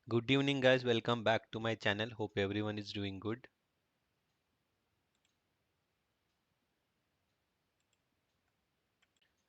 Good evening, guys. Welcome back to my channel. Hope everyone is doing good.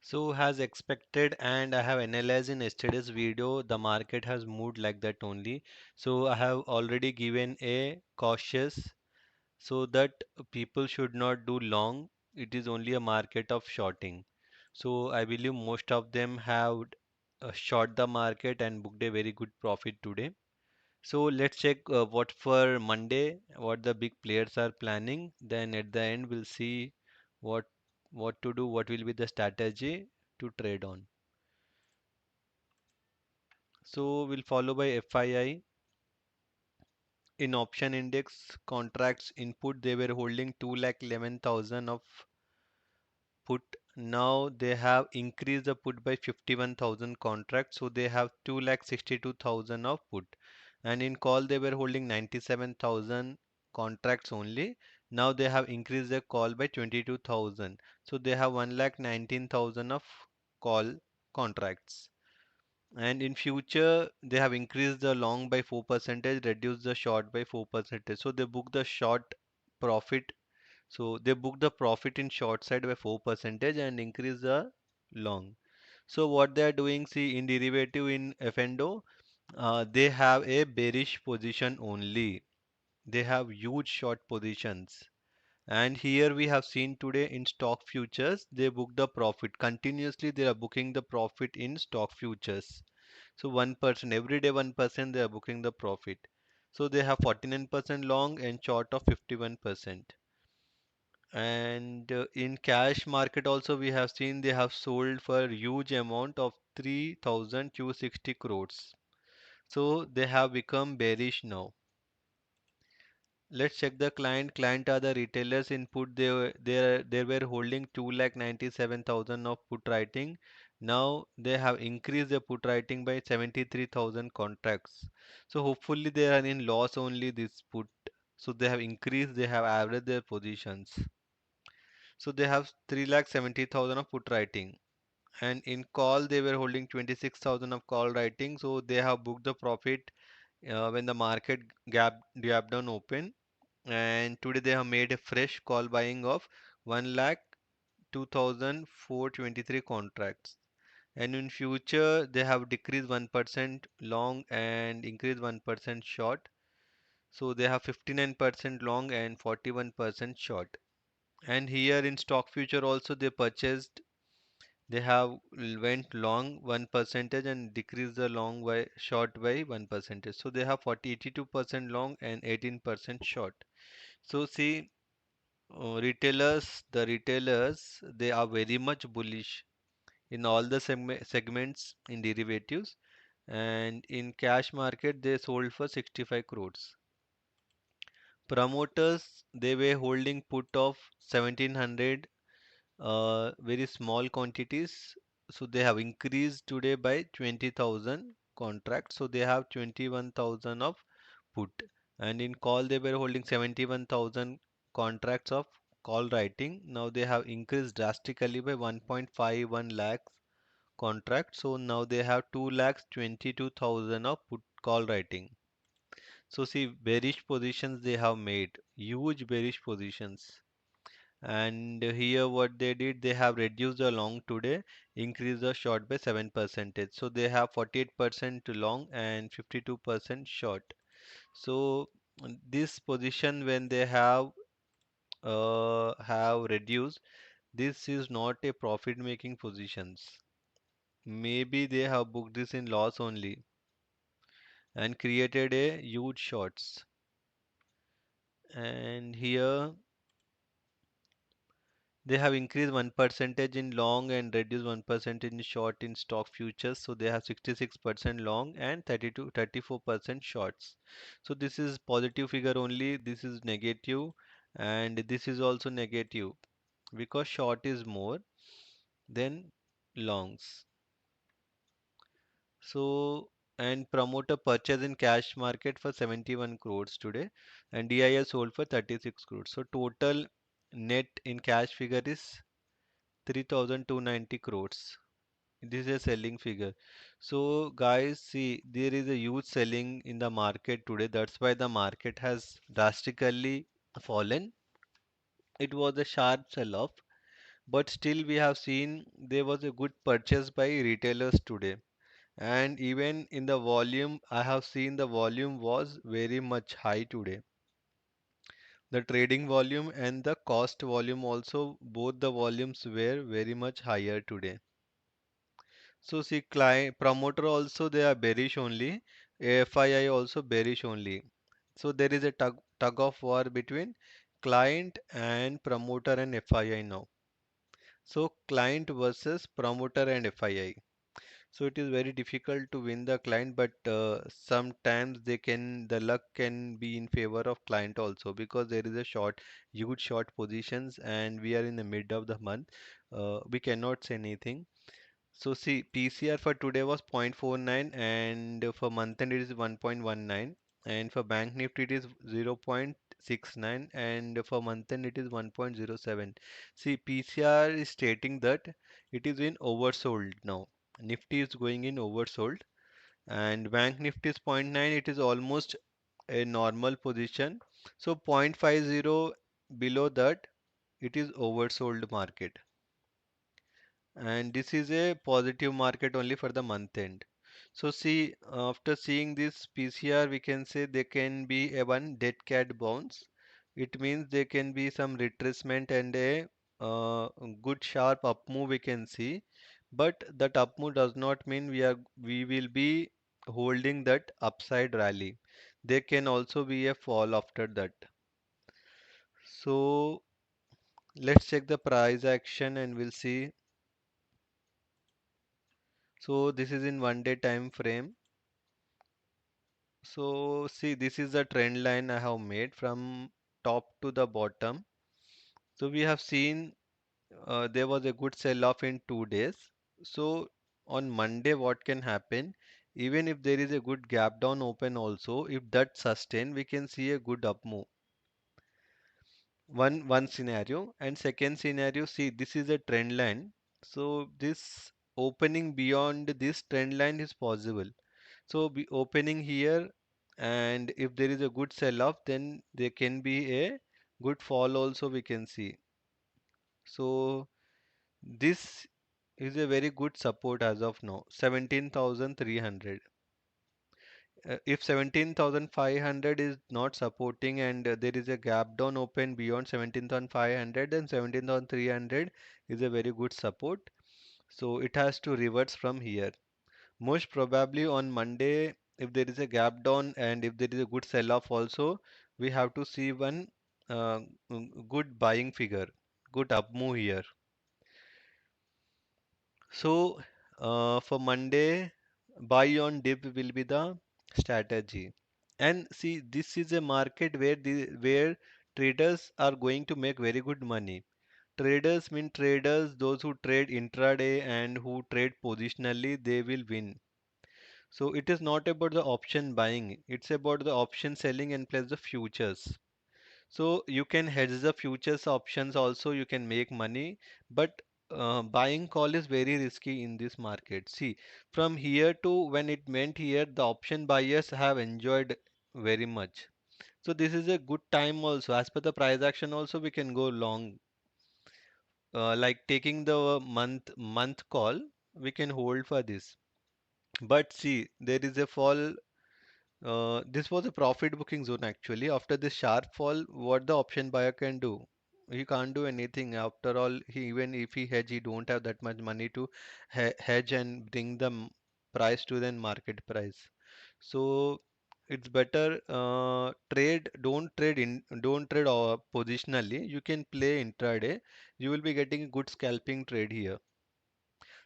So, as expected, and I have analyzed in yesterday's video, the market has moved like that only. So, I have already given a cautious so that people should not do long. It is only a market of shorting. So, I believe most of them have short the market and booked a very good profit today. So let's check what for Monday, what the big players are planning. Then at the end, we'll see what what to do, what will be the strategy to trade on. So we'll follow by FII. In option index contracts input, they were holding 2,11,000 of put. Now they have increased the put by 51,000 contracts, so they have 2,62,000 of put. And in call they were holding 97,000 contracts only. Now they have increased the call by 22,000, so they have 1,19,000 of call contracts. And in future they have increased the long by 4%, reduced the short by 4%. So they book the short profit, so they book the profit in short side by 4% and increase the long. So what they are doing, see in derivative in F&O, they have a bearish position only. They have huge short positions. And here we have seen today in stock futures, they book the profit. Continuously they are booking the profit in stock futures. So 1%, every day 1% they are booking the profit. So they have 49% long and short of 51%. And in cash market also we have seen they have sold for huge amount of 3,260 crores. So they have become bearish now. Let's check the client. Client are the retailers input. They were holding 2,97,000 of put writing. Now they have increased the put writing by 73,000 contracts. So hopefully they are in loss only this put. So they have increased, they have averaged their positions. So they have 3,70,000 of put writing. And in call, they were holding 26,000 of call writing. So they have booked the profit when the market gap down open. And today they have made a fresh call buying of 1,02,423 contracts. And in future, they have decreased 1% long and increased 1% short. So they have 59% long and 41% short. And here in stock future also they purchased, they have went long 1% and decreased the long by short by 1%. So they have 82% long and 18% short. So see, the retailers, they are very much bullish in all the segments in derivatives, and in cash market they sold for 65 crores. Promoters, they were holding put of 1700, very small quantities. So they have increased today by 20,000 contracts. So they have 21,000 of put. And in call, they were holding 71,000 contracts of call writing. Now they have increased drastically by 1.51 lakhs contracts. So now they have 2 lakhs 22,000 of put call writing. So see, bearish positions they have made, huge bearish positions. And here what they did, they have reduced the long today, increased the short by 7%. So they have 48% long and 52% short. So this position when they have reduced, this is not a profit making positions. Maybe they have booked this in loss only and created a huge shorts. And here they have increased 1% in long and reduced 1% in short in stock futures. So they have 66% long and 34% shorts. So this is positive figure only. This is negative and this is also negative because short is more than longs. So and promoter purchase in cash market for 71 crores today and DIS sold for 36 crores. So total net in cash figure is 3,290 crores this is a selling figure. So guys, see, there is a huge selling in the market today. That's why the market has drastically fallen. It was a sharp sell-off, but still we have seen there was a good purchase by retailers today. And even in the volume, I have seen the volume was very much high today. The trading volume and the cost volume also, both the volumes were very much higher today. So see, client promoter also they are bearish only, FII also bearish only. So there is a tug of war between client and promoter and FII now. So client versus promoter and FII. So it is very difficult to win the client, but sometimes the luck can be in favor of client also because there is a huge short positions, and we are in the mid of the month. We cannot say anything. So see, PCR for today was 0.49, and for month end it is 1.19, and for Bank Nifty it is 0.69, and for month end it is 1.07. See, PCR is stating that it is in oversold now. Nifty is going in oversold, and Bank Nifty is zero point 0.9, it is almost a normal position. So 0.50 below that, it is oversold market, and this is a positive market only for the month end. So see, after seeing this PCR, we can say there can be a one dead cat bounce. It means there can be some retracement and a good sharp up move we can see, but that up move does not mean we will be holding that upside rally. There can also be a fall after that. So let's check the price action and we'll see. So this is in 1 day time frame. So see, this is the trend line I have made from top to the bottom. So we have seen there was a good sell-off in 2 days. So on Monday, what can happen? Even if there is a good gap down open also, if that sustain, we can see a good up move. One scenario, and second scenario, see, this is a trend line. So this opening beyond this trend line is possible. So be opening here, and if there is a good sell-off, then there can be a good fall also we can see. So this is a very good support as of now, 17,300. If 17,500 is not supporting and there is a gap down open beyond 17,500, then 17,300 is a very good support. So it has to reverse from here. Most probably on Monday, if there is a gap down and if there is a good sell-off also, we have to see one good buying figure, good up move here. So for Monday, buy on dip will be the strategy. And see, this is a market where traders are going to make very good money. Traders mean traders, those who trade intraday and who trade positionally, they will win. So it is not about the option buying, it's about the option selling and plus the futures. So you can hedge the futures options also, you can make money, but buying call is very risky in this market. See, from here to when it went here, the option buyers have enjoyed very much. So this is a good time also. As per the price action also, we can go long. Like taking the month call, we can hold for this. But see, there is a fall. This was a profit booking zone actually. After this sharp fall, what the option buyer can do? He can't do anything. After all, even if he hedge, he don't have that much money to hedge and bring the price to the market price. So it's better don't trade positionally. You can play intraday. You will be getting a good scalping trade here.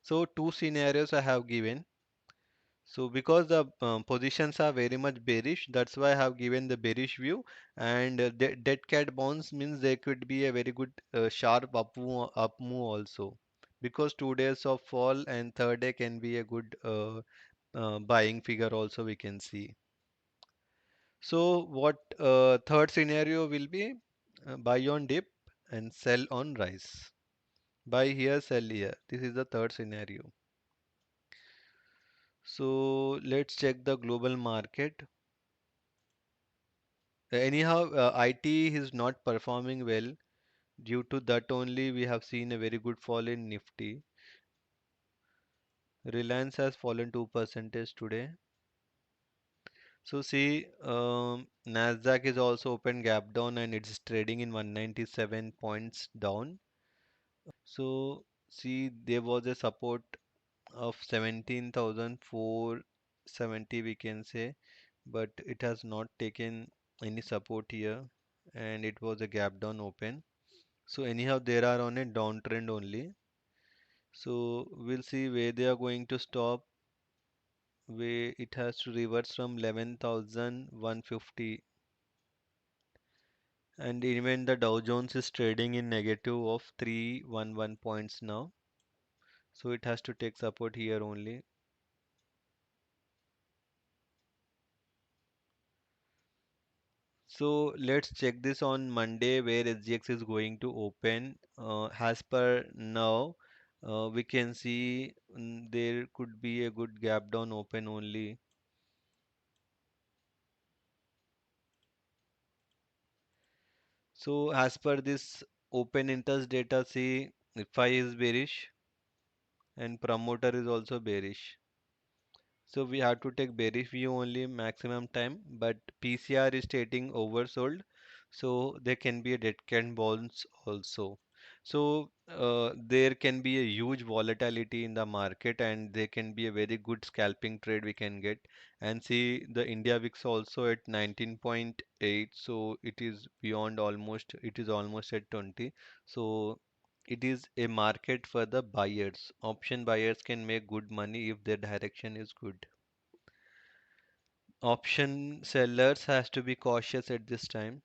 So two scenarios I have given. So because the positions are very much bearish, that's why I have given the bearish view. And dead cat bounce means there could be a very good sharp up move also. Because 2 days of fall and third day can be a good buying figure also we can see. So what third scenario will be buy on dip and sell on rise. Buy here, sell here. This is the third scenario. So let's check the global market. Anyhow, IT is not performing well. Due to that only, we have seen a very good fall in Nifty. Reliance has fallen 2% today. So see, Nasdaq is also open gap down and it's trading in 197 points down. So see, there was a support of 17,470 we can say, but it has not taken any support here and it was a gap down open. So anyhow, they are on a downtrend only. So we'll see where they are going to stop. Where it has to reverse from 11,150, and even the Dow Jones is trading in negative of 311 points now. So it has to take support here only. So let's check this on Monday where SGX is going to open. As per now, we can see there could be a good gap down open only. So as per this open interest data, see Fii is bearish and promoter is also bearish. So we have to take bearish view only maximum time, but PCR is stating oversold, so there can be a dead cat bounce also. So there can be a huge volatility in the market, and there can be a very good scalping trade we can get. And see the India VIX also at 19.8, so it is beyond almost, it is almost at 20. So it is a market for the buyers. Option buyers can make good money if their direction is good. Option sellers has to be cautious at this time.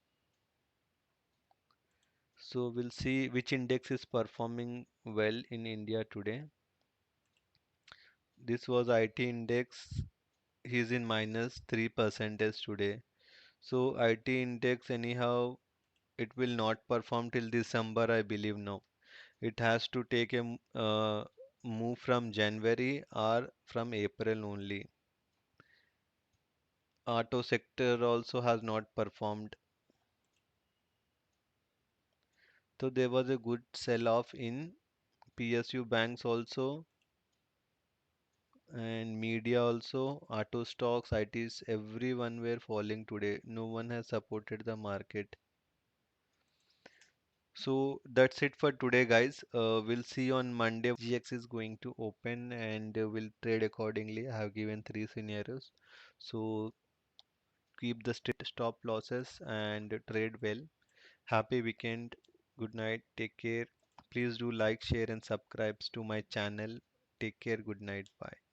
So we'll see which index is performing well in India today. This was IT index. He's in minus 3% today. So IT index anyhow it will not perform till December I believe now. It has to take a move from January or from April only. Auto sector also has not performed. So there was a good sell-off in PSU banks also and media also, auto stocks, ITs, everyone were falling today. No one has supported the market. So that's it for today, guys. We'll see on Monday. GX is going to open and we'll trade accordingly. I have given three scenarios. So keep the stop losses and trade well. Happy weekend. Good night. Take care. Please do like, share, and subscribe to my channel. Take care. Good night. Bye.